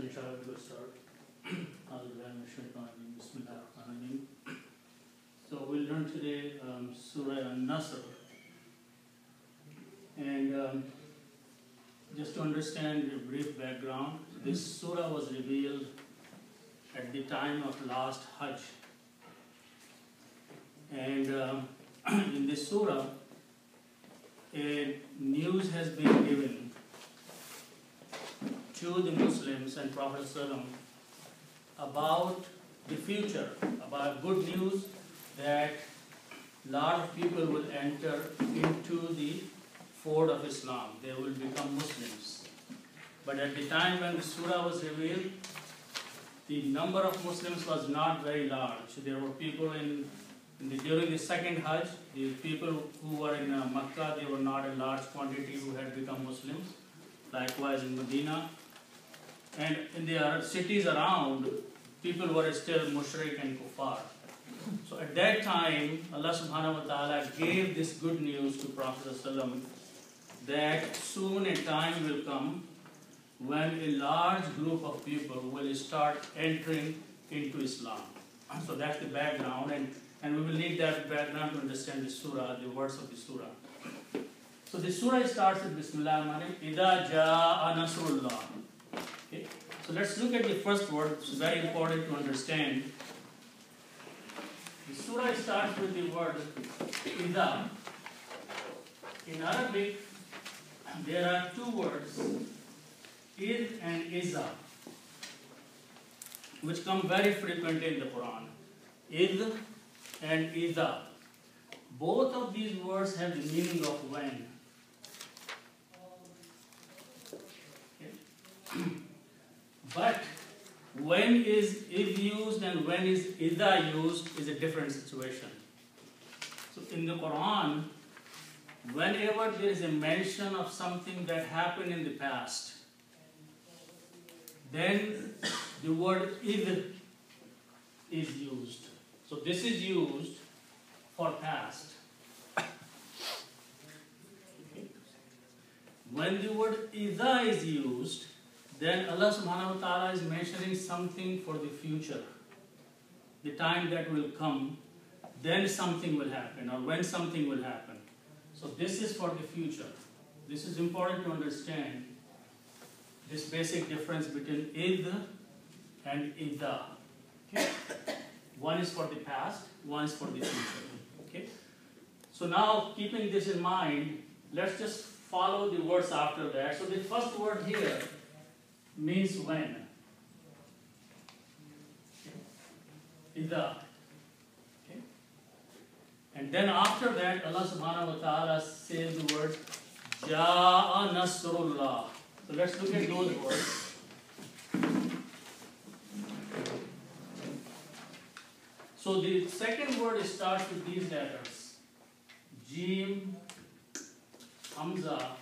inshallah we will start. Bismillahirrahmanirrahim. So we'll learn today Surah An-Nasr. And just to understand the brief background, this surah was revealed at the time of last Hajj. And in this surah, a news has been given to the Muslims and Prophet ﷺ about the future, about good news that a lot of people will enter into the fold of Islam. They will become Muslims. But at the time when the surah was revealed, the number of Muslims was not very large. There were people during the second Hajj, the people who were in Makkah, they were not a large quantity who had become Muslims. Likewise in Medina. And in the Arab cities around, people were still mushrik and kuffar. So at that time, Allah subhanahu wa ta'ala gave this good news to Prophet ﷺ that soon a time will come when a large group of people will start entering into Islam. So that's the background, and we will need that background to understand the surah, the words of the surah. So the surah starts with Bismillahirrahmanirrahim, Idha Ja'a Nasrullah. Okay. So let's look at the first word, which is very important to understand. The surah starts with the word Idha. In Arabic, there are two words, Id and Iza, which come very frequently in the Quran. Id and Iza. Both of these words have the meaning of when. Okay. But when is Id used and when is Iza used is a different situation. So in the Quran, whenever there is a mention of something that happened in the past, then the word Id is used. So this is used for past. Okay. When the word Iza is used, then Allah subhanahu wa ta'ala is mentioning something for the future. The time that will come, then something will happen, or when something will happen. So this is for the future. This is important to understand, this basic difference between Id and Iza. Okay? One is for the past, one is for the future. Okay? So now, keeping this in mind, let's just follow the words after that. So the first word here means when. Idha. Okay. And then after that, Allah subhanahu wa ta'ala says the word Ja'a Nasrullah. So let's look at those words. So the second word starts with these letters. Jim, Hamza,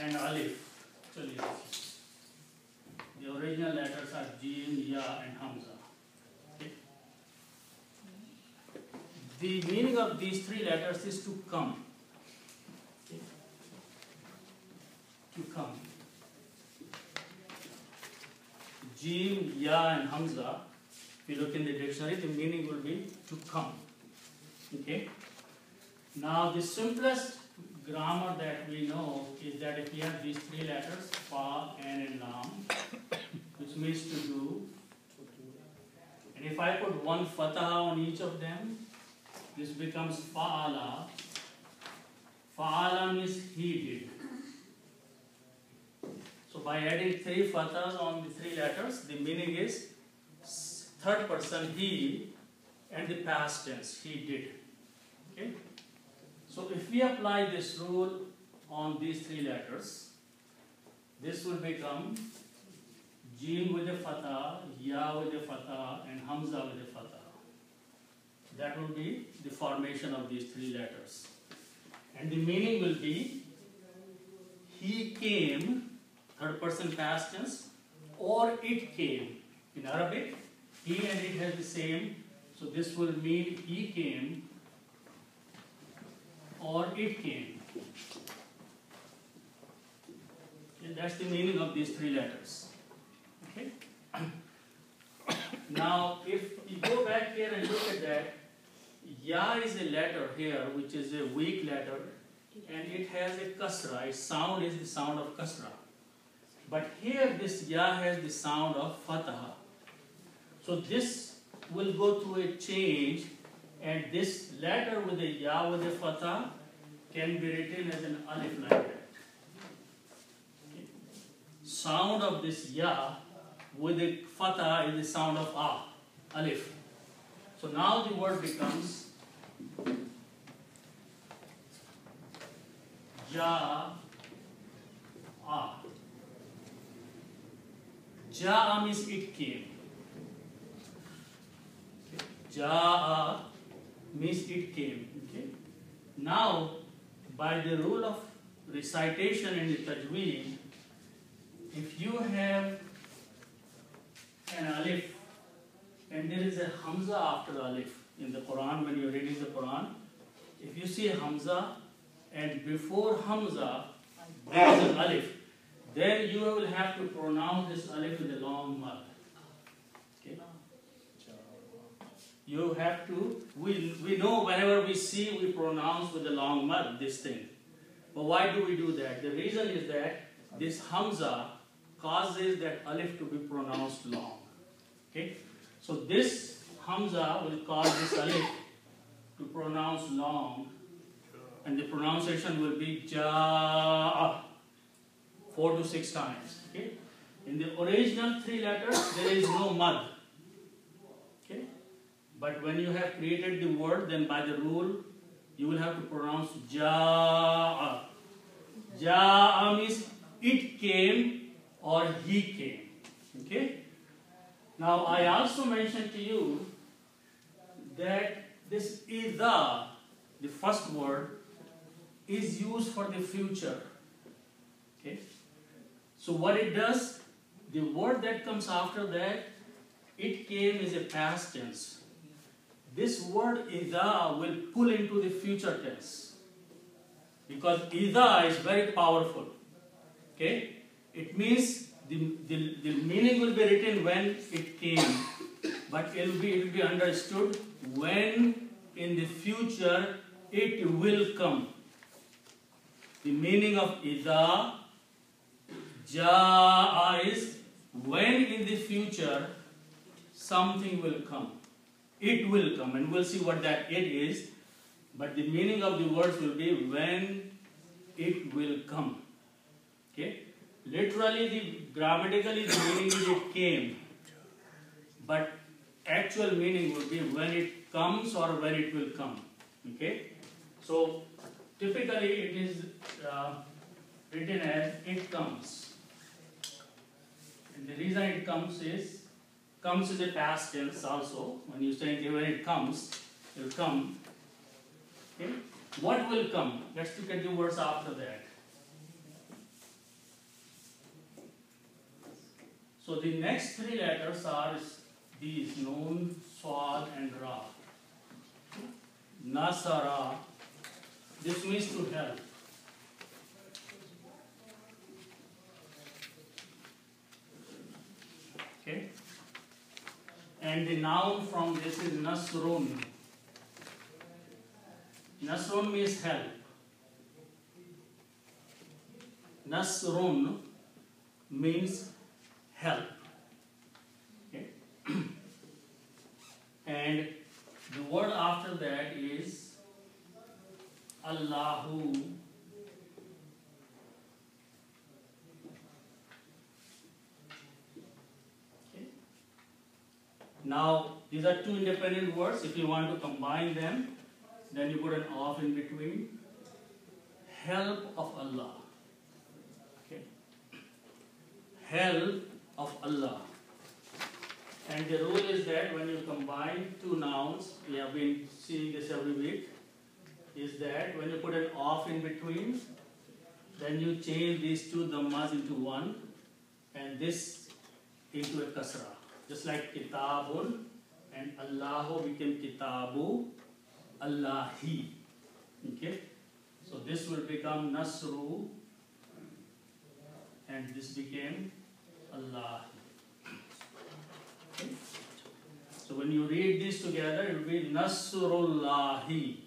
and Alif. Actually, the original letters are Jim, Ya, and Hamza. Okay. The meaning of these three letters is to come. Okay. To come. Jim, Ya, and Hamza, if you look in the dictionary, the meaning will be to come. Okay. Now, the simplest grammar that we know is that if you have these three letters, Fa, An, and Lam, which means to do, and if I put one Fataha on each of them, this becomes Fa'ala. Fa'ala means he did. So by adding three Fatahas on the three letters, the meaning is third person he, and the past tense, he did. Okay? So if we apply this rule on these three letters, this will become Jim with a fatah, Ya with a fatah, and Hamza with a fatah. That will be the formation of these three letters. And the meaning will be he came, third person past tense, or it came. In Arabic, he and it has the same, so this will mean he came, or it came. And that's the meaning of these three letters. Okay. Now, if you go back here and look at that, Ya is a letter here, which is a weak letter, and it has a kasra. Its sound is the sound of kasra. But here, this Ya has the sound of fatha. So this will go through a change, and this letter with a Ya with a fatha can be written as an alif like that. Okay. Sound of this Ya with a fatha is the sound of alif. So now the word becomes Ja. Ja'a means it came. Ja'a means it came. Okay. Now, by the rule of recitation in the tajweed, if you have an alif and there is a hamza after alif in the Quran, when you're reading the Quran, if you see hamza and before hamza there is an alif, then you will have to pronounce this alif with a long mud. Okay? You have to, we know whenever we see, we pronounce with a long mud this thing. But why do we do that? The reason is that this hamza causes that alif to be pronounced long. Okay? So this hamza will cause this alif to pronounce long, and the pronunciation will be ja'a 4 to 6 times. Okay? In the original 3 letters, there is no mud. Okay? But when you have created the word, then by the rule, you will have to pronounce ja'a. Ja'a means it came or he came. Okay? Now I also mentioned to you that this idha, the first word, is used for the future. Okay? So what it does, the word that comes after that, it came is a past tense. This word idha will pull into the future tense, because idha is very powerful. Okay? It means the meaning will be written when it came, but it will be understood when in the future it will come. The meaning of idha, ja'a is when in the future something will come. It will come, and we'll see what that it is. But the meaning of the words will be when it will come. Okay? Literally, grammatically, the meaning is it came. But actual meaning will be when it comes or when it will come. Okay? So, typically it is written as it comes. And the reason it comes is a past tense also. When you say when it comes, it will come. Okay? What will come? Let's look at the words after that. So the next 3 letters are these: Nun, Swad, and Ra. Nasara. This means to help. Okay? And the noun from this is Nasrun. Nasrun means help. Nasrun means help. Okay? And the word after that is Allahu. Okay? Now, these are 2 independent words. If you want to combine them, then you put an off in between. Help of Allah. Okay? Help of Allah. And the rule is that when you combine 2 nouns, we have been seeing this every week, is that when you put an off in between, then you change these 2 dhammas into 1 and this into a kasra. Just like kitabun and Allahu became kitabu, Allahi. Okay? So this will become Nasru and this became Allahi. So when you read this together, it will be Nasrullahi.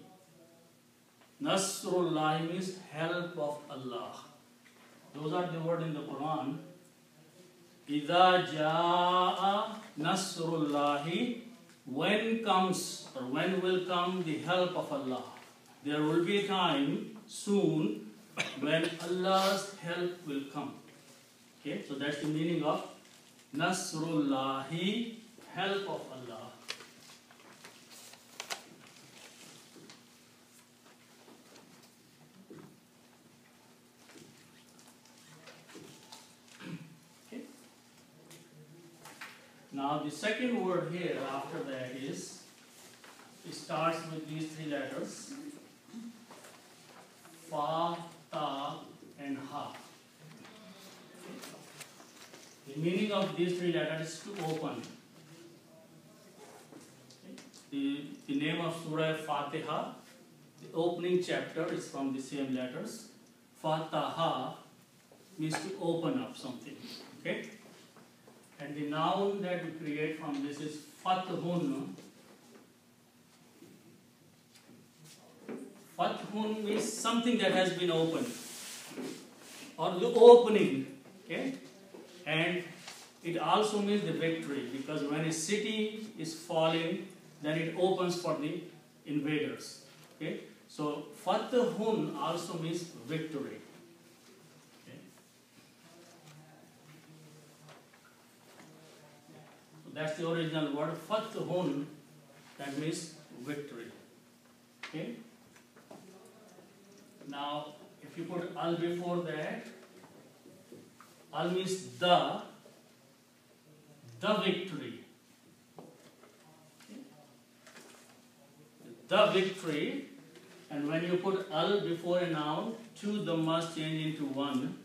Nasrullahi means help of Allah. Those are the words in the Quran. Idha jaa Nasrullahi. When comes or when will come the help of Allah? There will be a time soon when Allah's help will come. Okay, so that's the meaning of Nasrullahi, help of Allah. Okay. Now the second word here after that is, it starts with these three letters, Fa, Ta and Ha. The meaning of these three letters is to open. The name of Surah Fatiha, the opening chapter is from the same letters. Fataha means to open up something. Okay? And the noun that we create from this is Fathun. Fathun means something that has been opened, or the opening. Okay? And it also means the victory, because when a city is falling, then it opens for the invaders. Okay? So Fathun also means victory. Okay? So that's the original word, Fathun, that means victory. Okay? Now, if you put al before that, al means the victory. The victory, and when you put al before a noun, two the must change into one.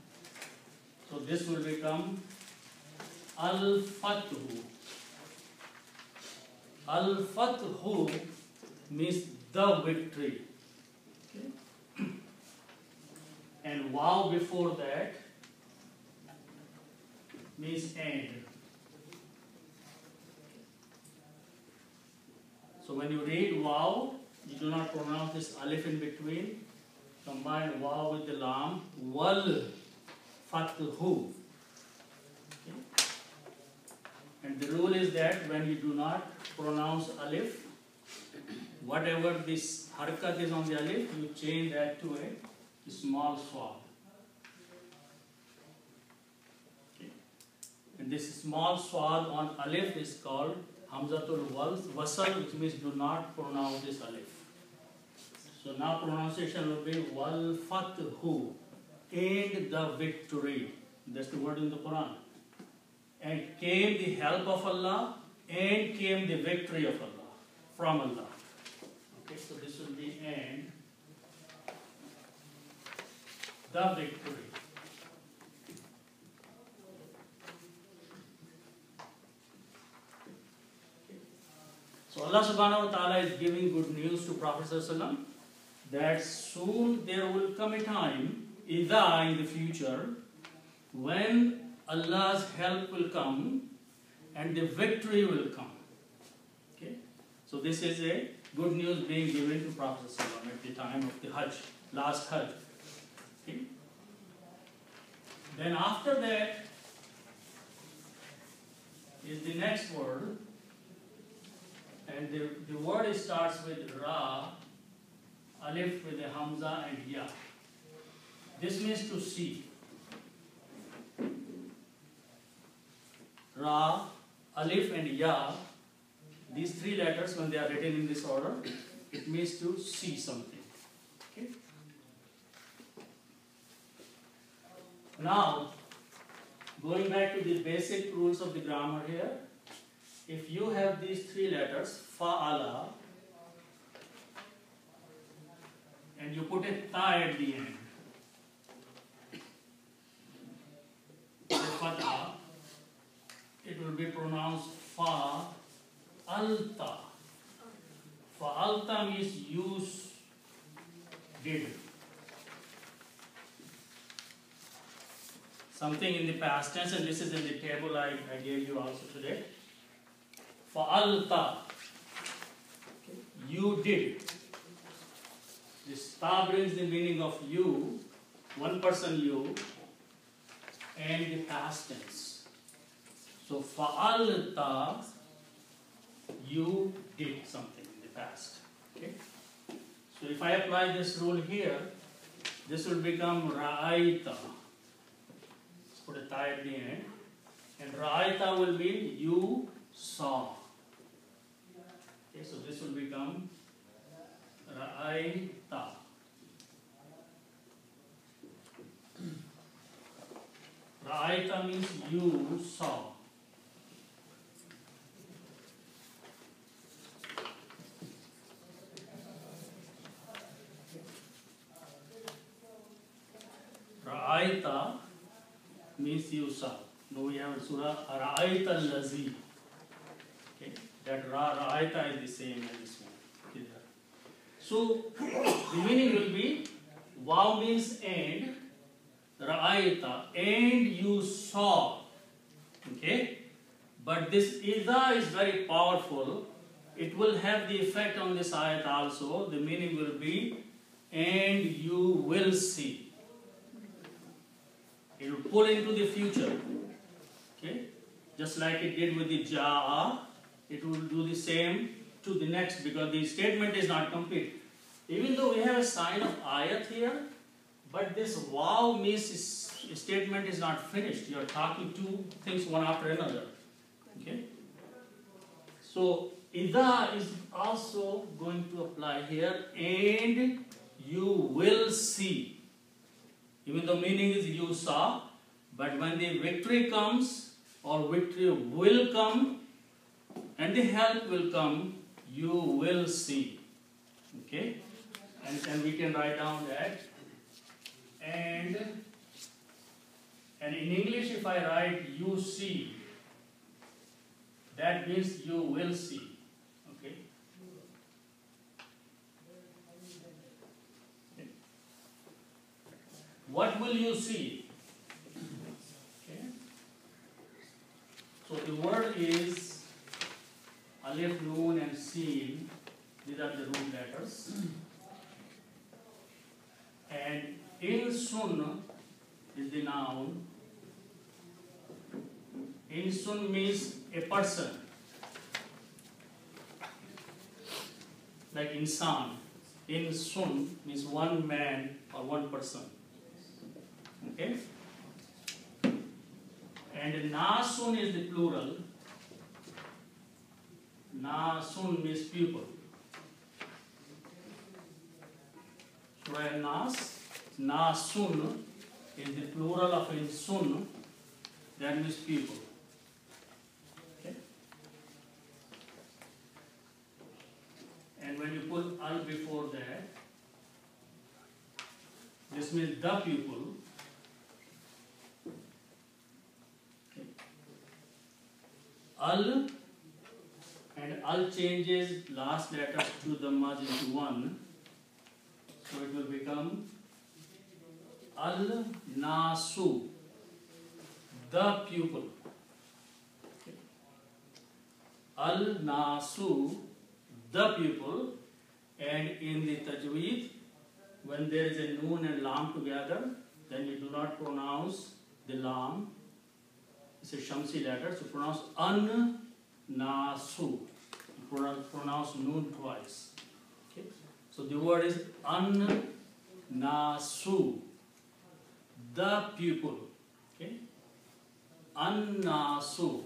So this will become al fathu. Al fathu means the victory. Okay? And wow before that means end. So when you read wow, you do not pronounce this alif in between. Combine wow with the lam. Wal fathu. Okay? And the rule is that when you do not pronounce alif, whatever this harakat is on the alif, you change that to a small swad. Okay? And this small swad on alif is called Hamzatul Wasal, which means do not pronounce this alif. So now pronunciation will be Wal Fathu, and the victory. That's the word in the Quran. And came the help of Allah, and came the victory of Allah, from Allah. Okay, so this will be and the victory. So Allah subhanahu wa ta'ala is giving good news to Prophet ﷺ that soon there will come a time, idha in the future, when Allah's help will come and the victory will come. Okay? So this is a good news being given to Prophet ﷺ at the time of the Hajj, last Hajj. Okay? Then after that is the next word. And the word starts with Ra, Alif with a Hamza and Ya. This means to see. Ra, Alif and Ya, these three letters when they are written in this order, it means to see something. Okay? Now, going back to the basic rules of the grammar here, if you have these three letters, Fa'ala, and you put a ta at the end, Fatha, it will be pronounced Fa'alta. Fa'alta means use, did. Something in the past tense, and this is in the table I gave you also today. Fa'alta. Okay. You did. This ta brings the meaning of you, one person you, and the past tense. So fa'alta, you did something in the past. Okay. So if I apply this rule here, this will become ra'aita. Let's put a ta at the end. And ra'aita will mean you saw. Okay, so this will become ra'aita. Ra'aita means you saw. Ra'aita means you saw. Now we have surah Ra'aita al-Lazi. Okay, that Ra'aita is the same as this one. Okay. So the meaning will be wow means and, Ra'aita, and you saw. Okay, but this idha is very powerful. It will have the effect on this ayat also. The meaning will be and you will see. It will pull into the future. Okay? Just like it did with the ja'a, it will do the same to the next because the statement is not complete. Even though we have a sign of ayat here, but this wow means statement is not finished. You are talking two things one after another. Okay? So, idha is also going to apply here and you will see. Even though meaning is you saw, but when the victory comes or victory will come and the help will come, you will see. Okay? And we can write down that. And in English, if I write you see, that means you will see. Okay? What will you see? Okay. So the word is alif, noon, and sin. These are the root letters. And insun is the noun. Insun means a person. Like insan. Insun means one man or one person. Okay? And nasun is the plural. Nasun means people. Surah Nas, nasun is the plural of insun, that means people. Okay? And when you put al before that, this means the people. Okay. Al, and al changes last letters to the merge into one. So it will become al-nasu, the pupil. Okay. Al-nasu, the pupil. And in the tajweed, when there is a noon and lam together, then you do not pronounce the lam. It's a shamsi letter, so pronounce an-nasu. You pronounce noon twice. Okay. So the word is an-nasu, the pupil. Okay? An-nasu.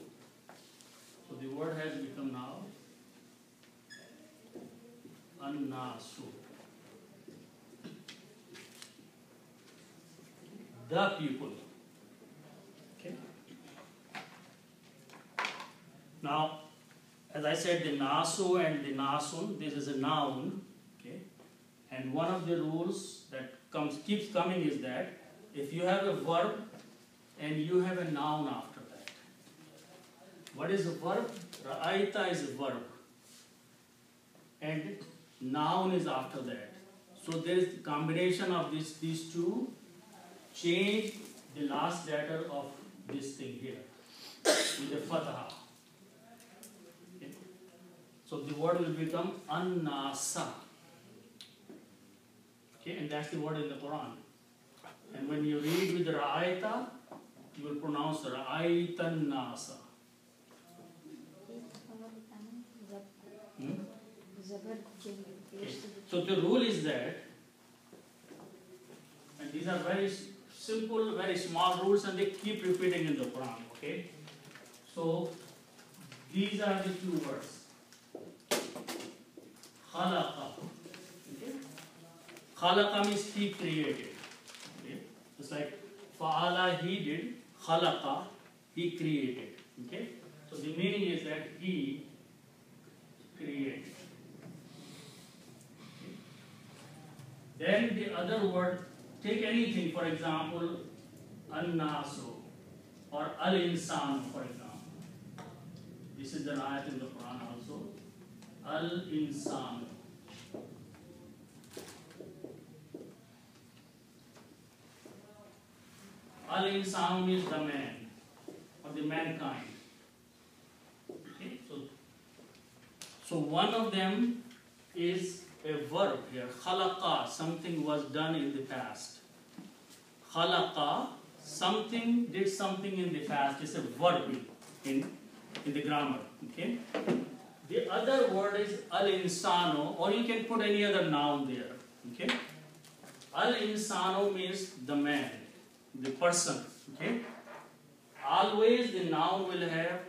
So the word has become now an-nasu, the pupil. Okay? Now, as I said, the nasu and the nasun, this is a noun. And one of the rules that keeps coming is that if you have a verb and you have a noun after that. What is a verb? Ra'aita is a verb. And noun is after that. So there is the combination of these two change the last letter of this thing here with the fatha. Okay. word will become an-nasa. Okay, and that's the word in the Quran. And when you read with ra'aita, you will pronounce ra'aitan nasa. Okay. So the rule is that, and these are very simple, very small rules, and they keep repeating in the Quran. Okay. So these are the two words. Khalaqa. Okay. Khalaqa means he created. Okay. Just like fa'ala, he did. Khalaqa, he created. Okay. So the meaning is that he created. Okay. Then the other word, take anything, for example, an-nasu or al-insan, for example. This is an ayat in the Quran also. Al-insan. Al-insan means the man or the mankind. Okay, so one of them is a verb here. Khalaqa, something was done in the past. Khalaqa, something did something in the past. It's a verb in the grammar. Okay. The other word is al-insano, or you can put any other noun there. Okay. Al-insano means the man, the person. Okay. Always the noun will have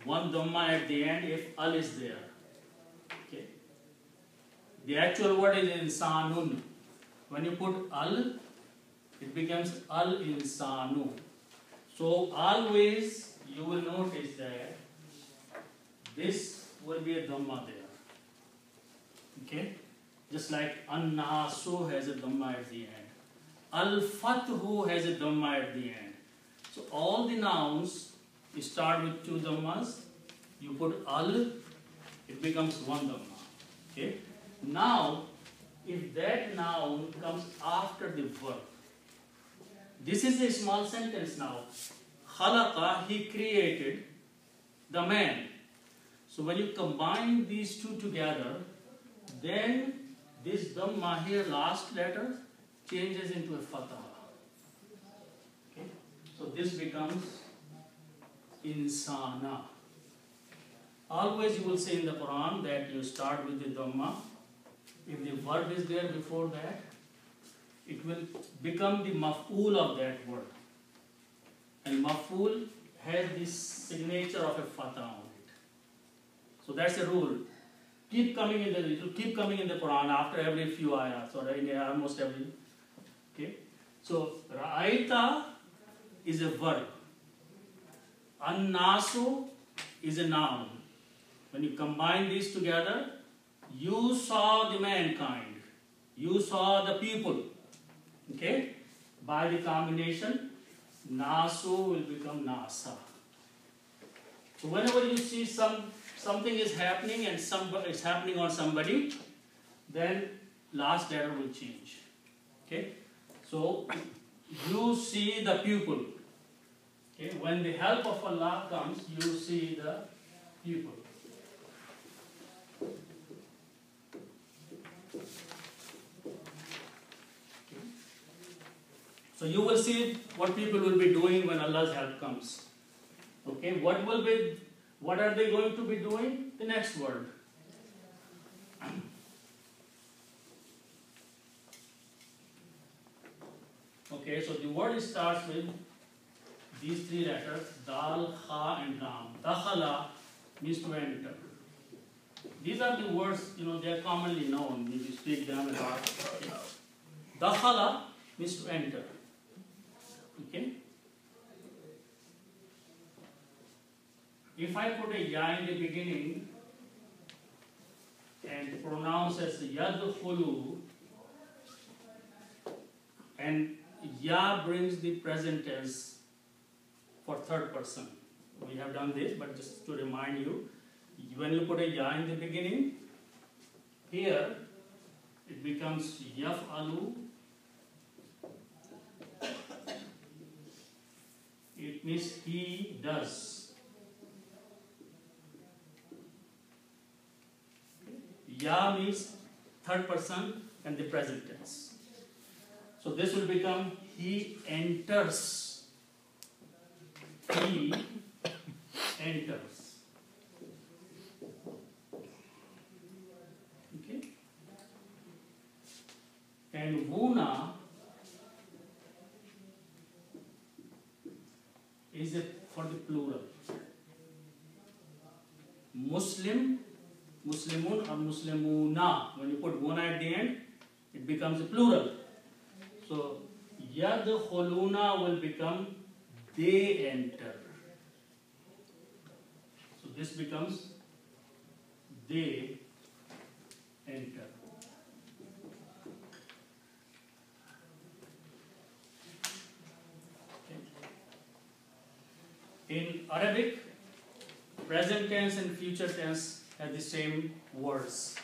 one dhamma at the end if al is there. Okay. The actual word is insanun. When you put al, it becomes al-insanu. So always you will notice that this will be a dhamma there. Okay? Just like an-nasu has a dhamma at the end. Al-fathu has a dhamma at the end. So all the nouns, you start with two dhammas, you put al, it becomes one dhamma. Okay? Now, if that noun comes after the verb, this is a small sentence now. Khalaqa, he created the man. So when you combine these two together, then this dhamma here, last letter, changes into a fatha. Okay? So this becomes insana. Always you will say in the Quran that you start with the dhamma. If the verb is there before that, it will become the maf'ul of that word. And maf'ul has this signature of a fatha on it. So that's a rule. It will keep coming in the Quran after every few ayats, or in almost every. Okay. So ra'aita is a verb. An-nasu is a noun. When you combine these together, you saw the mankind. You saw the people. Okay? By the combination, nasu will become nasa. So whenever you see something is happening and it's happening on somebody, then last letter will change. Okay? So you see the pupil. Okay? When the help of Allah comes, you see the pupil. So you will see what people will be doing when Allah's help comes. Okay, what are they going to be doing? The next word. Okay, so the word starts with these three letters, dal, kha and lam. Dakhala means to enter. These are the words, they are commonly known. If you speak them in Arabic. Okay. Dakhala means to enter. Okay? If I put a ya in the beginning and pronounce as yadkhulu, and ya brings the present tense for third person. We have done this, but just to remind you, when you put a ya in the beginning, here it becomes yaf'alu. It means he does. Ya means third person and the present tense. So this will become he enters. He enters. Okay? And Wuna is for the plural. Muslim, Muslimun or Muslimuna. When you put Wuna at the end, it becomes a plural. So Yadkhuluna will become they enter. So this becomes they enter. In Arabic, present tense and future tense have the same words.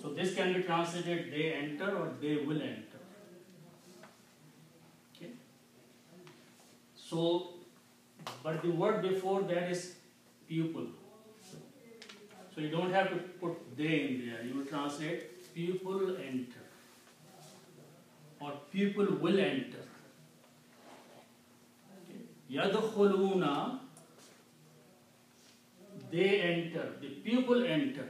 So this can be translated they enter or they will enter. Okay. So, but the word before that is pupil. So you don't have to put they in there. You will translate pupil enter or pupil will enter. Yadkhuluna, they enter, the pupil enter,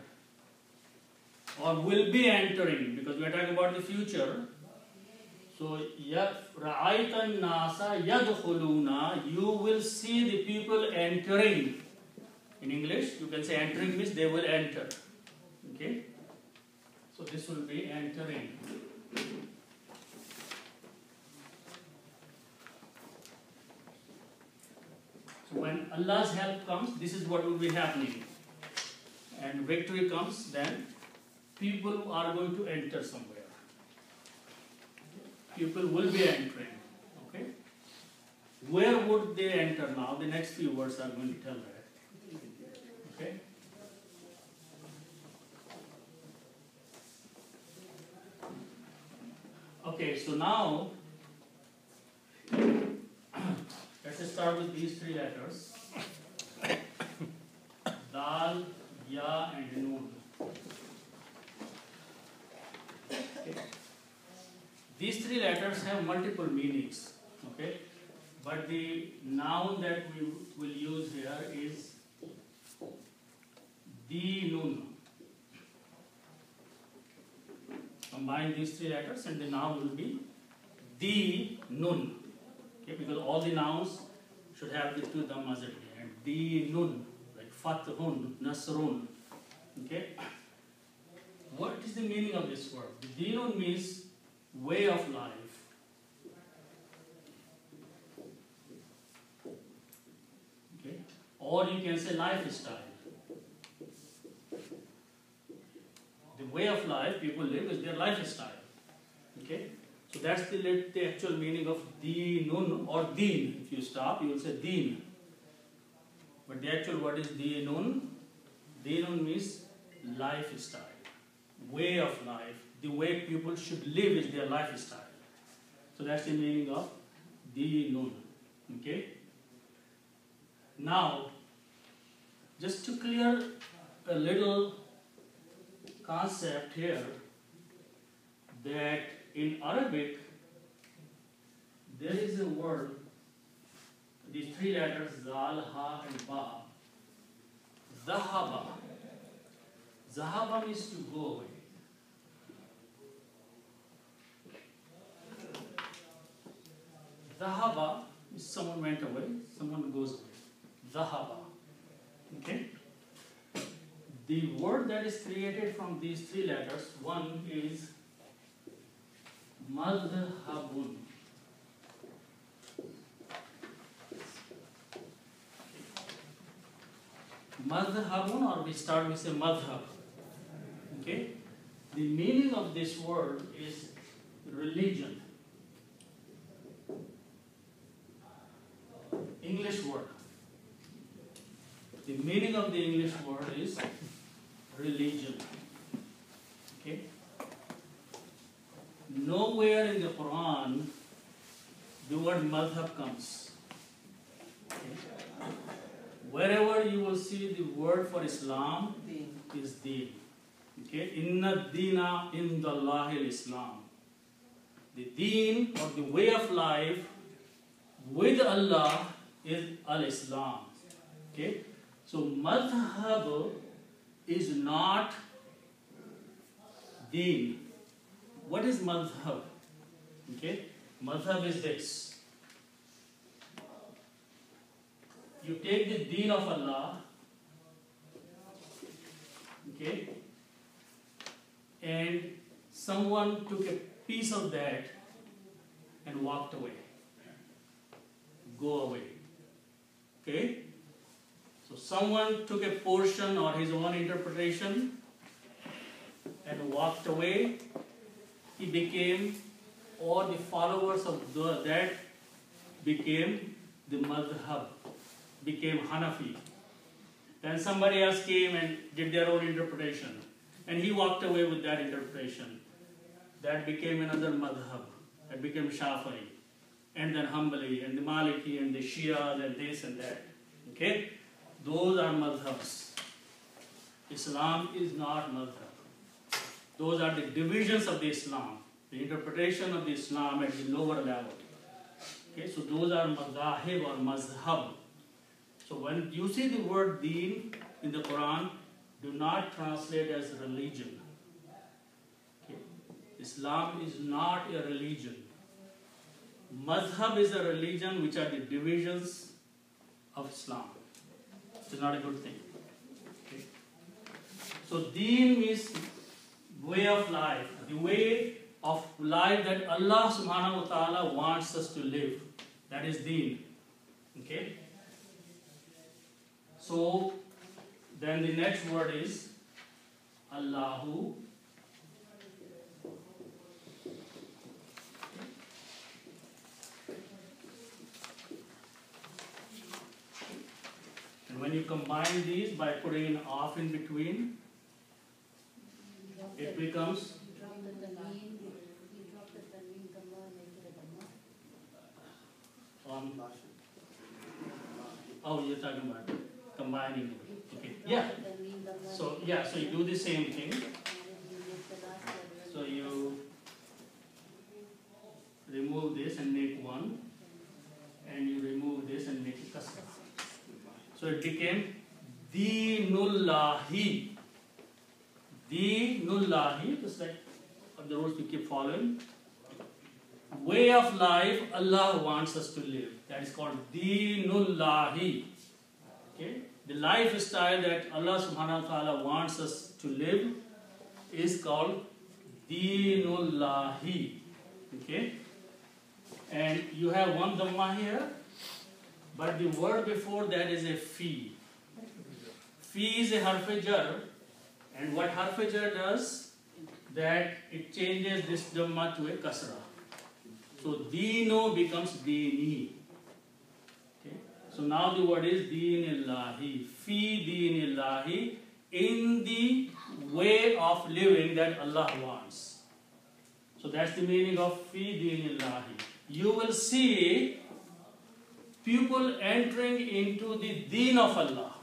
or will be entering, because we are talking about the future. So, Ra'aitan nasa yadkhuluna, you will see the people entering. In English, you can say entering means they will enter. Okay? So, this will be entering. So when Allah's help comes, this is what will be happening. And victory comes, then people are going to enter somewhere. People will be entering. Okay? Where would they enter now? The next few words are going to tell that. Okay? Okay, so now let's start with these three letters. Dal, Ya and Noon. Okay. These three letters have multiple meanings. Okay? But the noun that we will use here is Dinun. Combine these three letters and the noun will be Dinun. Okay, because all the nouns should have the two dhammas at the end. Dinun, like Fathun, Nasrun. Okay? What is the meaning of this word? The Dinun means way of life. Okay? Or you can say lifestyle. The way of life people live is their lifestyle. Okay? So that's the actual meaning of Dinun or Deen. If you stop, you will say Deen. But the actual word is Dinun. Dinun means lifestyle, way of life. The way people should live is their lifestyle. So that's the meaning of Dinun. Okay? Now, just to clear a little concept here, that in Arabic, there is a word, these three letters, Zal, Ha and Ba. Zahaba. Zahaba means to go away. Zahaba is someone went away, someone goes away. Zahaba. Okay? The word that is created from these three letters, one is Madhabun. Madhabun, or we start with a madhab. Okay? The meaning of this word is religion. English word. The meaning of the English word is religion. Okay? Nowhere in the Quran the word madhab comes. Okay? Wherever you will see the word for Islam is deen. Okay, inna deena indallahi al-Islam. The deen or the way of life with Allah is al-Islam. Okay, so madhhab is not deen. What is madhhab? Okay, madhhab is this. You take the deen of Allah, okay, and someone took a piece of that and walked away. Go away. Okay? So someone took a portion or his own interpretation and walked away. He became, or the followers of that became the madhab, became Hanafi. Then somebody else came and did their own interpretation. And he walked away with that interpretation. That became another madhab. That became Shafi'i. And then Hanbali, and the Maliki, and the Shia, and this and that. Okay? Those are madhabs. Islam is not madhab. Those are the divisions of the Islam. The interpretation of the Islam at the lower level. Okay? So those are madhahib or mazhab. So when you see the word deen in the Quran, do not translate as religion. Okay. Islam is not a religion. Madhab is a religion, which are the divisions of Islam. It's not a good thing. Okay. So deen means way of life, the way of life that Allah subhanahu wa ta'ala wants us to live. That is deen. Okay. So then the next word is Allahu. And when you combine these by putting an off in between, it becomes oh, you're talking about combining. Okay. Yeah. So you do the same thing. So you remove this and make one, and you remove this and make it kasra. So it became Deenullahi. Deenullahi, just like the rules we keep following. Way of life Allah wants us to live. That is called Deenullahi. Okay? The lifestyle that Allah subhanahu wa ta'ala wants us to live is called Deenullahi. Okay? And you have one dhamma here, but the word before that is a fi. Fi is a harf jar, and what harf jar does, that it changes this dhamma to a kasra. So Deeno becomes Deeni. Okay? So now the word is Deenillahi. Fi Deenillahi, in the way of living that Allah wants. So that's the meaning of Fi Deenillahi. You will see people entering into the deen of Allah.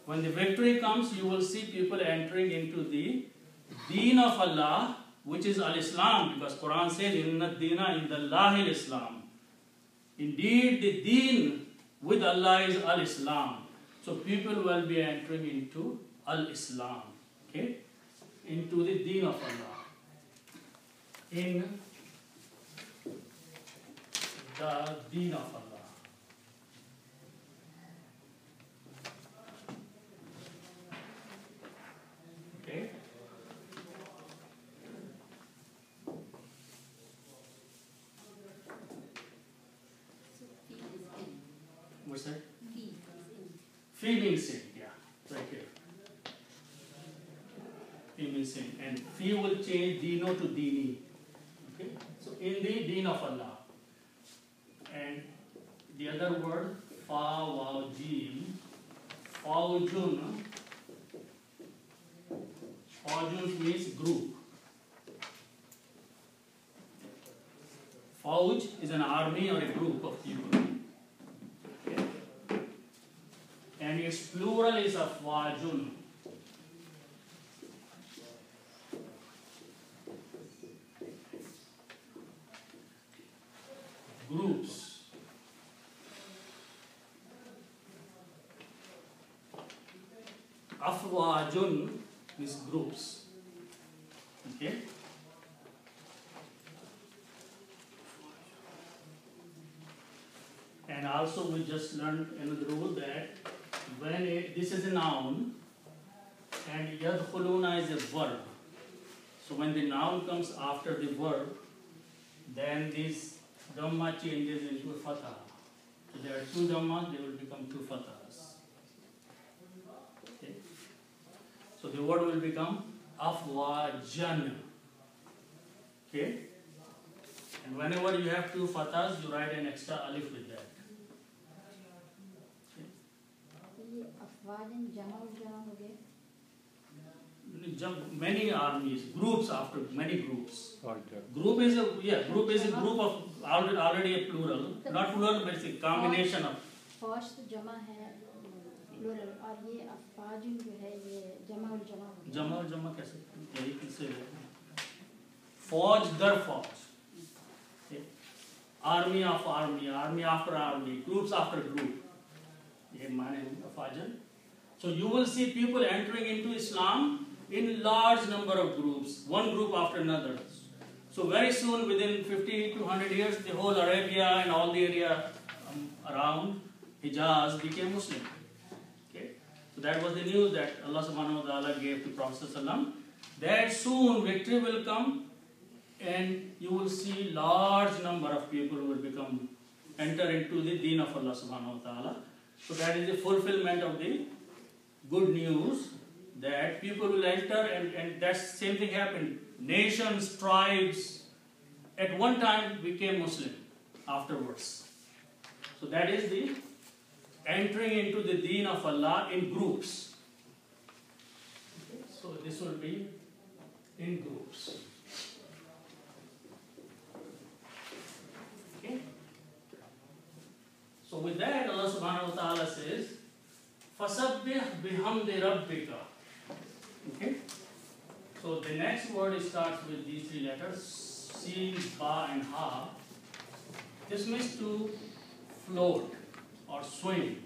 When the victory comes, you will see people entering into the deen of Allah, which is al-Islam, because Quran says, Inna deena indallahi al-Islam. Indeed, the deen with Allah is al-Islam. So people will be entering into al-Islam, okay? Into the deen of Allah. In the deen of Allah. Okay? What's that? Fi means sin, yeah, right here. Fi means sin. And fi will change Deeno to Deeni. Okay? So in the deen of Allah. And the other word, fa, waw, jim, faujun. Faujun means group. Fauj is an army or a group of people. Okay. And its plural is afwajun. afwajun is groups. Okay. And also we just learned another rule that when this is a noun and yadkhuluna is a verb. So when the noun comes after the verb, then this dhamma changes into a fatha. So there are two dhammas, they will become two fathas. Okay. So the word will become afwajan. Okay. And whenever you have two fathas, you write an extra alif with that. ये अफवाजन जमा और जमा हो गए. Many armies, groups after many groups. Okay. Group is a group of already a plural, not plural but it's a combination of. फौज तो जमा है प्लूरल और ये अफवाजन जो है ये जमा और जमा हो गया. जमा और जमा कैसे? यही किससे? फौज दर फौज. Army of army, army after army, groups after group. ये माने अफवाजन. So you will see people entering into Islam in large number of groups, one group after another. So very soon, within 50 to 100 years, the whole Arabia and all the area around Hijaz became Muslim. Okay? So that was the news that Allah subhanahu wa ta'ala gave to Prophet sallam, that soon victory will come and you will see large number of people will enter into the deen of Allah subhanahu wa ta'ala. So that is the fulfillment of the good news that people will enter, and that same thing happened. Nations, tribes, at one time became Muslim afterwards. So that is the entering into the deen of Allah in groups. Okay, so this will be in groups. Okay. So with that, Allah subhanahu wa ta'ala says, فَسَبِّحْ بِحَمْدِ رَبِّكَ. Okay? So the next word starts with these three letters, Sin, Ba and Ha. This means to float or swim.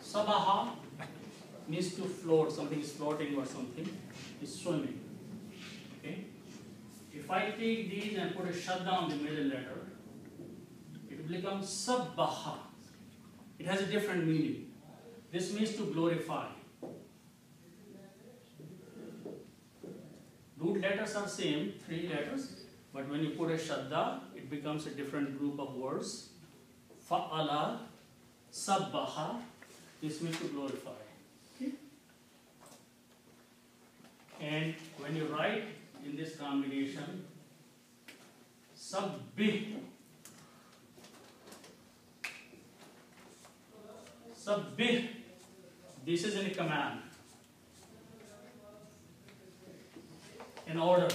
Sabaha means to float, something is floating or something is swimming. Okay? If I take these and put a shadda on the middle letter, it will become Sabbaha. It has a different meaning. This means to glorify. Root letters are same, three letters, but when you put a shadda, it becomes a different group of words. Fa'ala, Sabbaha, this means to glorify. Okay? And when you write in this combination, Sabbih, Sabbih, this is in a command, an order.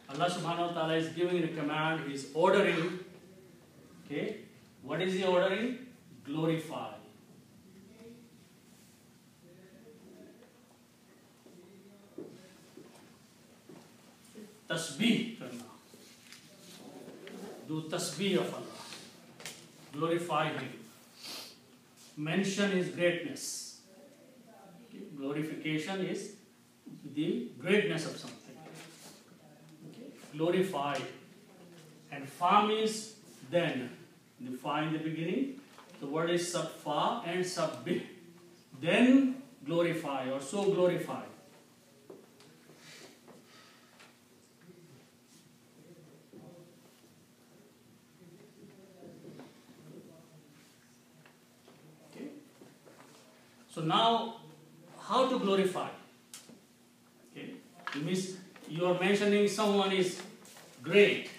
Allah subhanahu wa ta'ala is giving a command, He is ordering. Okay, what is He ordering? Glorify. Tasbih karna. Do tasbih of Allah. Glorify Him. Mention His greatness. Okay. Glorification is the greatness of something. Okay. Glorify. And fa means then. The fa in the beginning. The word is sabfa and sabbih. Then glorify or so glorify. So now, how to glorify? Okay, it means you are mentioning someone is great.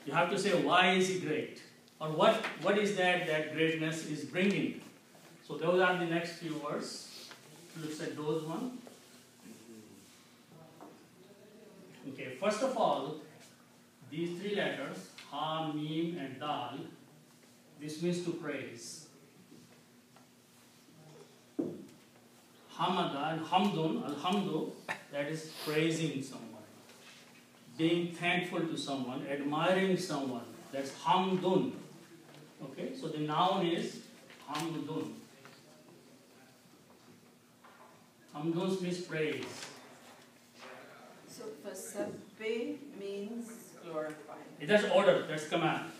You have to say why is he great, or what is that greatness is bringing. So those are the next few words. Let's at those one. Okay, first of all, these three letters Ha, Mim, and Dal. This means to praise. Hamada and Hamdun, Alhamdu, that is praising someone, being thankful to someone, admiring someone, that's Hamdun. Okay, so the noun is Hamdun. Hamdun means praise. So for Sabbih means glorify. That's order, that's command.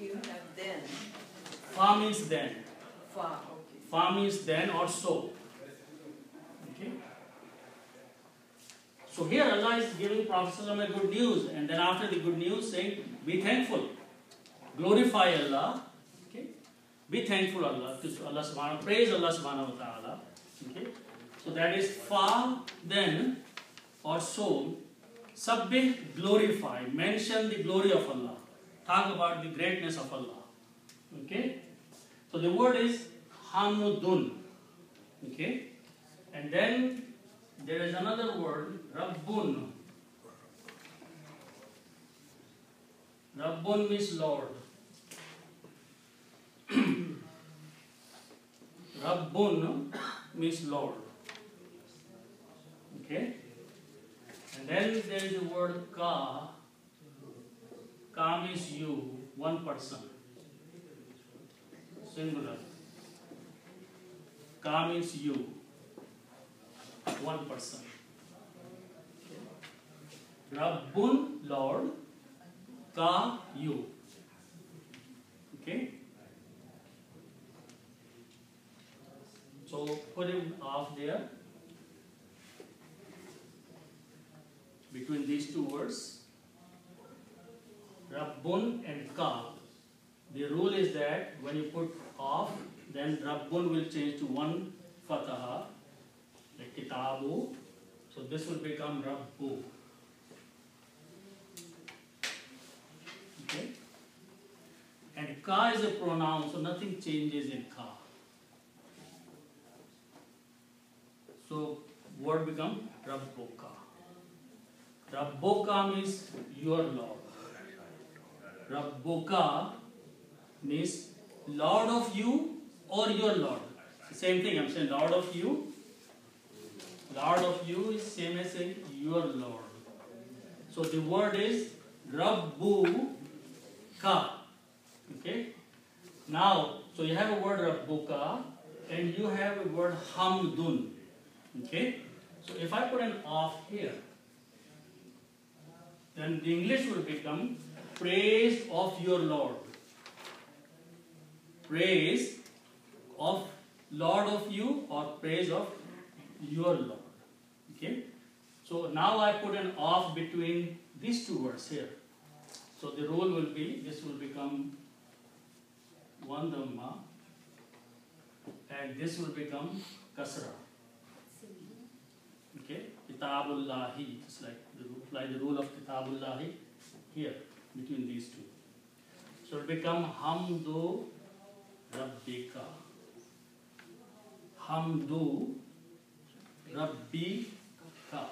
You have then. Fa means then. Fa, okay. Fa means then or so. Okay. So here Allah is giving Prophet ﷺ a good news, and then after the good news saying, be thankful. Glorify Allah. Okay. Be thankful Allah to Allah subhanahu, praise Allah subhanahu wa ta'ala. Okay. So that is fa, then or so. Sabbih, glorify, mention the glory of Allah. Talk about the greatness of Allah. Okay? So the word is Hamdun. Okay? And then there is another word, Rabbun. Rabbun means Lord. Rabbun means Lord. Okay? And then there is the word Ka. Ka means you, one person. Singular. Ka means you, one person. Rabbun, Lord. Ka, you. Okay? So put him off there. Between these two words, Rabbun and Ka, the rule is that when you put off, then Rabbun will change to one Fataha, like Kitabu. So this will become Rabbu. Okay? And Ka is a pronoun, so nothing changes in Ka. So word become Rabbuka. Rabbuka means your Lord. Rabbuka means Lord of you or your Lord. Same thing, I'm saying Lord of you. Lord of you is same as saying your Lord. So the word is Rabbuka. Okay? Now, so you have a word Rabbuka and you have a word Hamdun. Okay? So if I put an off here, then the English will become praise of your Lord. Praise of Lord of you or praise of your Lord. Okay? So now I put an off between these two words here. So the rule will be, this will become one Dhamma and this will become Kasra. Okay? Kitabullahi, just like the rule of Kitabullahi here, between these two. So it will become Hamdu Rabbika. Hamdu Rabbika.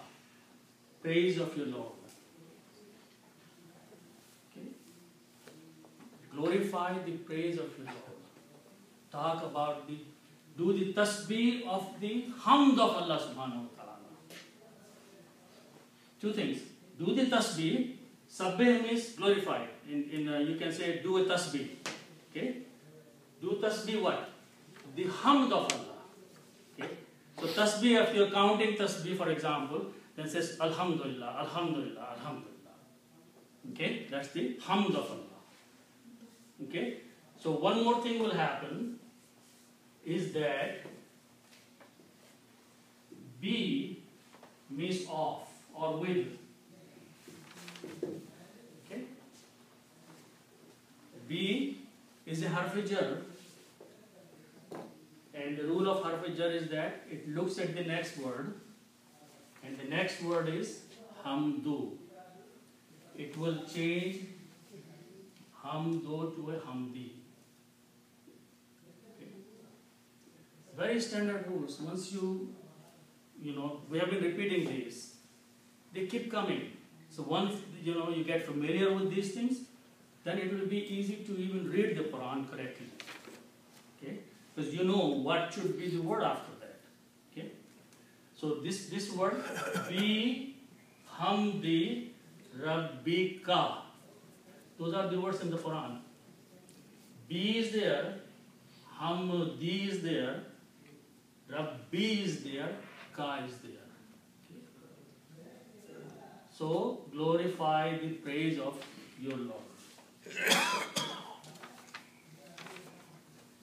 Praise of your Lord. Okay? Glorify the praise of your Lord. Talk about do the tasbih of the hamd of Allah subhanahu wa ta'ala. Two things. Do the tasbih. Sabbih means glorify. You can say do a tasbih. Okay? Do tasbih what? The hamd of Allah. Okay? So tasbih, if you're counting tasbih for example, then says Alhamdulillah, Alhamdulillah, Alhamdulillah. Okay? That's the hamd of Allah. Okay? So one more thing will happen is that B means off or with. Okay? B is a harf-jar, and the rule of harf-jar is that it looks at the next word, and the next word is hamdu. It will change hamdu to a hamdi. Very standard rules. Once we have been repeating these, they keep coming. So once you get familiar with these things, then it will be easy to even read the Quran correctly. Okay? Because you know what should be the word after that. Okay? So this word, Bi Hamdi Rabbika. Those are the words in the Quran. Bi is there, Hamdi is there, Rabbi is there, Ka is there. Okay. So glorify the praise of your Lord.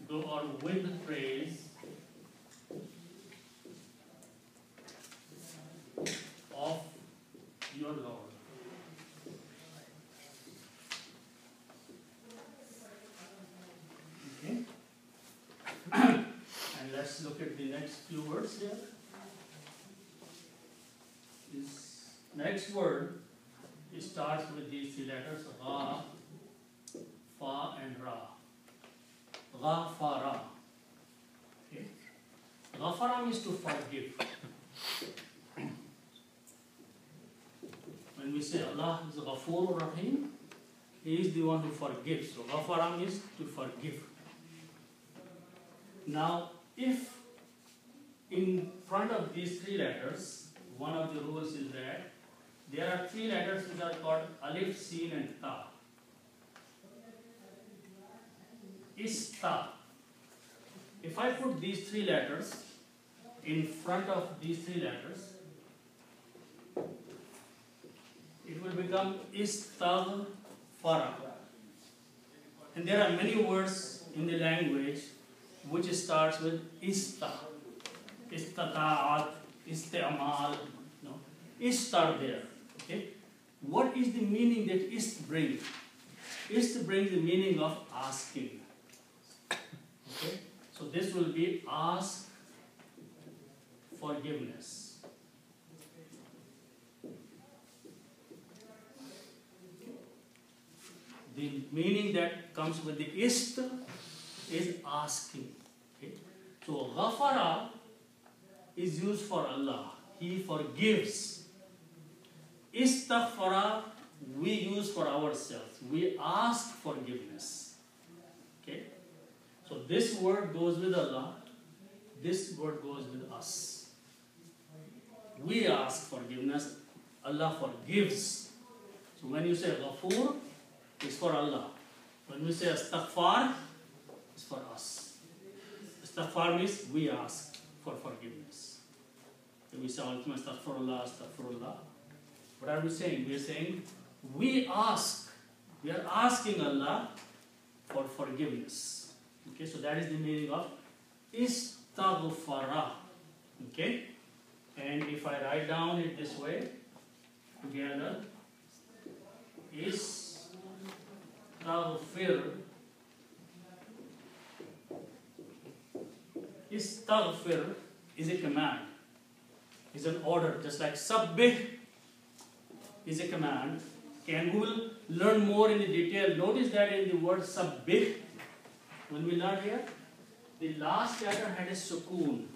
Go on with praise of your Lord. Okay. And let's look at the next few words here. This next word, it starts with these three letters, Ra, Fa and Ra. Ghafara. Okay. Ghafara means to forgive. When we say Allah is Ghafur Rahim, He is the one who forgives. So Ghafara means to forgive. Now, if in front of these three letters, one of the rules is that there are three letters which are called Alif, Sin and Ta. Ista. If I put these three letters in front of these three letters, it will become Istaghfara. And there are many words in the language which starts with Ista. Istata'at, Isti'amal, no? Ist are there. Okay? What is the meaning that Ist brings? Ist brings the meaning of asking. Okay? So this will be ask forgiveness. The meaning that comes with the ist is asking. Okay? So ghafara is used for Allah. He forgives. Istaghfara we use for ourselves. We ask forgiveness. Okay? So this word goes with Allah. This word goes with us. We ask forgiveness. Allah forgives. So when you say Ghafur, it's for Allah. When we say Astaghfar, it's for us. Astaghfar means we ask for forgiveness. When we say Astaghfirullah, Astaghfirullah, what are we saying? We are saying we ask. We are asking Allah for forgiveness. Okay, so that is the meaning of Istaghfara. Okay, and if I write down it this way, together, Istaghfir. Istaghfir is a command, is an order, just like Sabbih is a command. And we will learn more in the detail. Notice that in the word Sabbih, when we learn here, the last letter had a sukoon.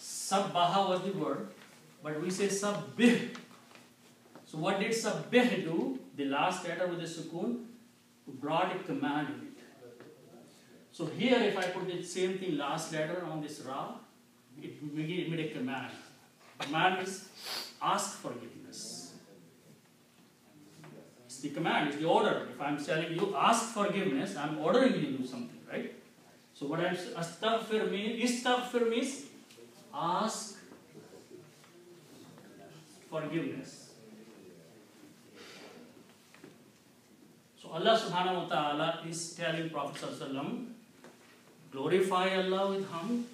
Sabbaha was the word, but we say Sabbih. So what did Sabbih do? The last letter with the sukoon brought a command in it. So here if I put the same thing, last letter on this Ra, it made a command. Command is ask forgiveness. It's the command, it's the order. If I'm telling you ask forgiveness, I'm ordering you to do something, right? So what I'm Astaghfir means, Istaghfir means ask forgiveness. So Allah subhanahu wa ta'ala is telling Prophet sallallahu alaihi wasallam, glorify Allah with hamd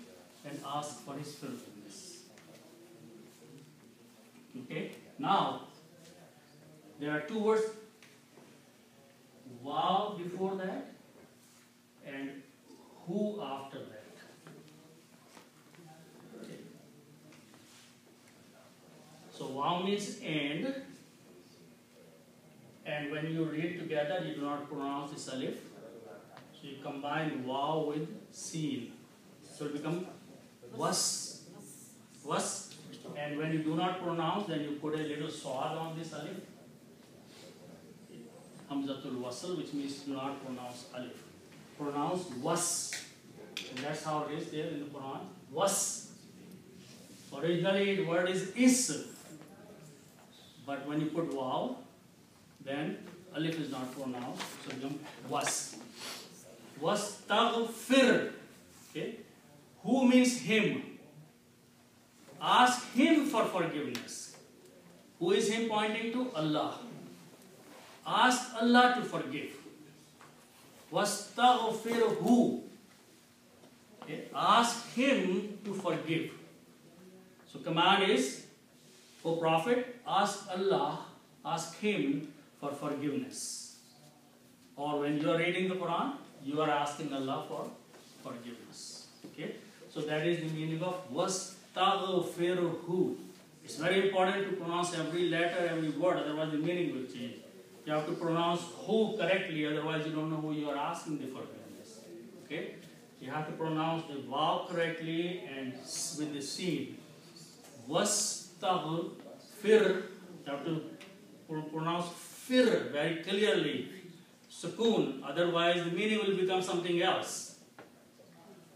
and ask for His forgiveness. Okay? Now, there are two words, wow before that and who after that. Okay. So wow means and when you read together, you do not pronounce this alif. So you combine wow with sin. So it becomes was. And when you do not pronounce, then you put a little swad on this alif. Hamzatul wasl, which means do not pronounce alif. Pronounce was. And that's how it is there in the Quran. Was. Originally the word is. But when you put wow, then alif is not pronounced, so it becomes was. wastaghfir. Okay? Who means him? Ask him for forgiveness. Who is him pointing to? Allah. Ask Allah to forgive. Wastaghfirhu. Okay? Ask him to forgive. So command is, O Prophet, ask Allah, ask him for forgiveness. Or when you are reading the Quran, you are asking Allah for forgiveness. Okay? So that is the meaning of wastaghfirhu. It's very important to pronounce every letter, every word, otherwise the meaning will change. You have to pronounce who correctly, otherwise you don't know who you are asking the forgiveness. Okay? You have to pronounce the vav correctly and with the sin. Wastaghfir. You have to pronounce fir very clearly. Sukoon, otherwise the meaning will become something else.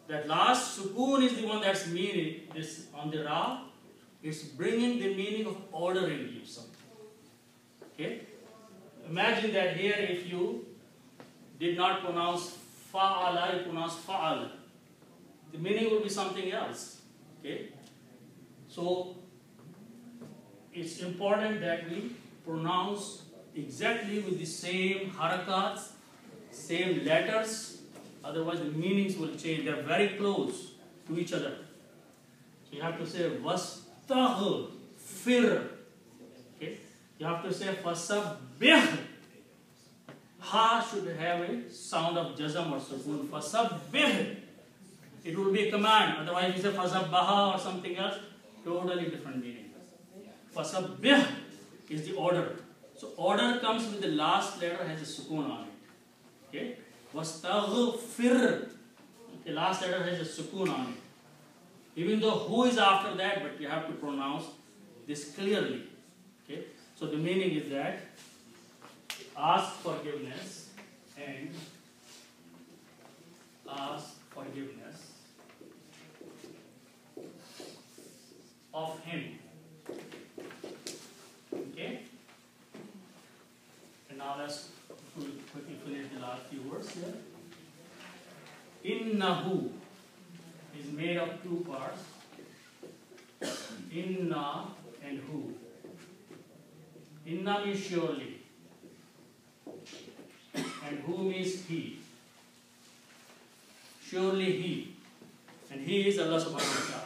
That last sukoon is the one that's meaning this on the ra. It's bringing the meaning of ordering you something. Okay? Imagine that here if you did not pronounce fa'ala, you pronounce fa'al. The meaning will be something else. Okay? So it's important that we pronounce exactly with the same harakats, same letters, otherwise the meanings will change. They are very close to each other. So you have to say wastaghfir. Okay? You have to say fasabbih. Ha should have a sound of jazam or sukoon. Fasabbih. It will be a command. Otherwise, if you say fasabbaha or something else, totally different meaning. Fasabbih is the order. So order comes with the last letter has a sukoon on it. Okay? Wastaghfir. The last letter has a sukoon on it. Even though who is after that, but you have to pronounce this clearly. Okay? So the meaning is that ask forgiveness and ask forgiveness of him. Okay? And now let's quickly finish the last few words here. Innahu is made of two parts. Inna and hu. Inna means surely. And hu means he. Surely he. And he is Allah subhanahu wa ta'ala.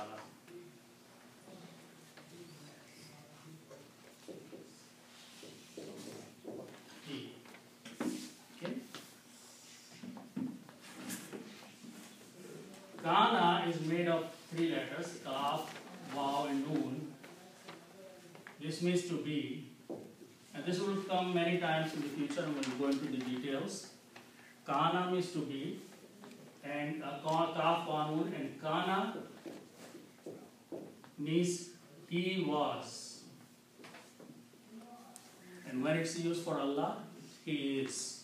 Kana is made of three letters, kaf, waw and noon. This means to be. And this will come many times in the future when we go into the details. Kana means to be. And kaf, waw, noon. And kana means he was. And when it's used for Allah, he is.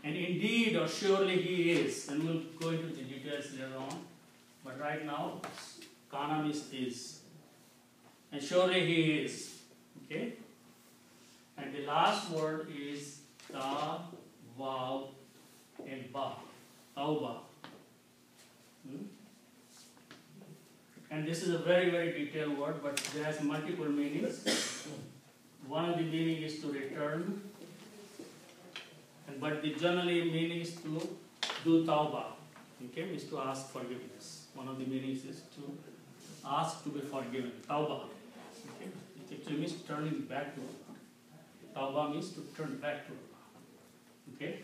And indeed or surely he is. And we'll go into the details later on. But right now, kana means is. And surely he is. Okay? And the last word is ta, vav, and ba. Tauba. And this is a very, very detailed word, but it has multiple meanings. One of the meaning is to return. But the generally meaning is to do tauba. Okay, is to ask forgiveness. One of the meanings is to ask to be forgiven. Tauba. Okay, it actually means turning back to Allah. Tauba means to turn back to Allah. Okay,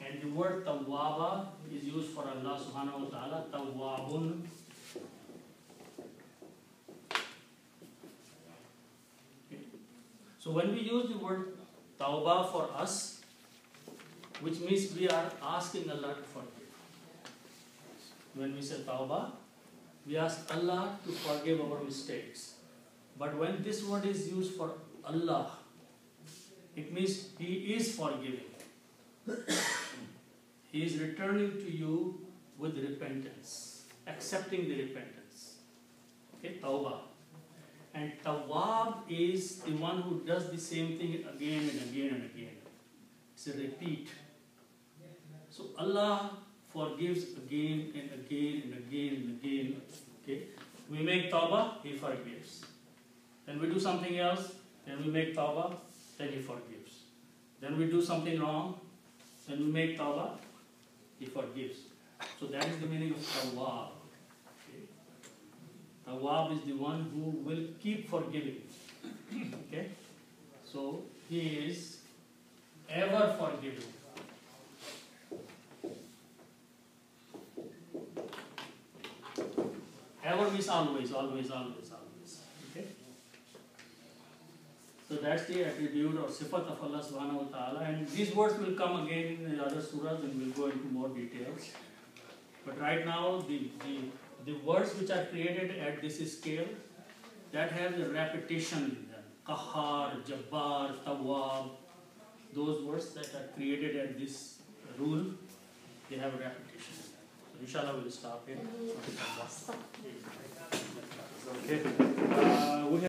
and the word tawwaba is used for Allah subhanahu wa ta'ala. Tawwabun. Okay. So when we use the word tawbah for us, which means we are asking Allah to forgive. When we say tawbah, we ask Allah to forgive our mistakes. But when this word is used for Allah, it means He is forgiving. He is returning to you with repentance, accepting the repentance. Okay, tawbah. And tawwab is the one who does the same thing again and again and again. It's a repeat. So Allah forgives again and again and again and again. Okay? We make tawbah, He forgives. Then we do something else, then we make tawbah, then He forgives. Then we do something wrong, then we make tawbah, He forgives. So that is the meaning of tawwab. Okay? Tawwab is the one who will keep forgiving. Okay? So He is ever forgiving. Ever means always, always, always, always. Okay? So that's the attribute or sifat of Allah subhanahu wa ta'ala. And these words will come again in the other surahs and we'll go into more details. But right now, the words which are created at this scale, that have a repetition in them. Qahhar, Jabbar, Tawwab, those words that are created at this rule, they have a repetition. So inshallah we'll stop here. Okay. We have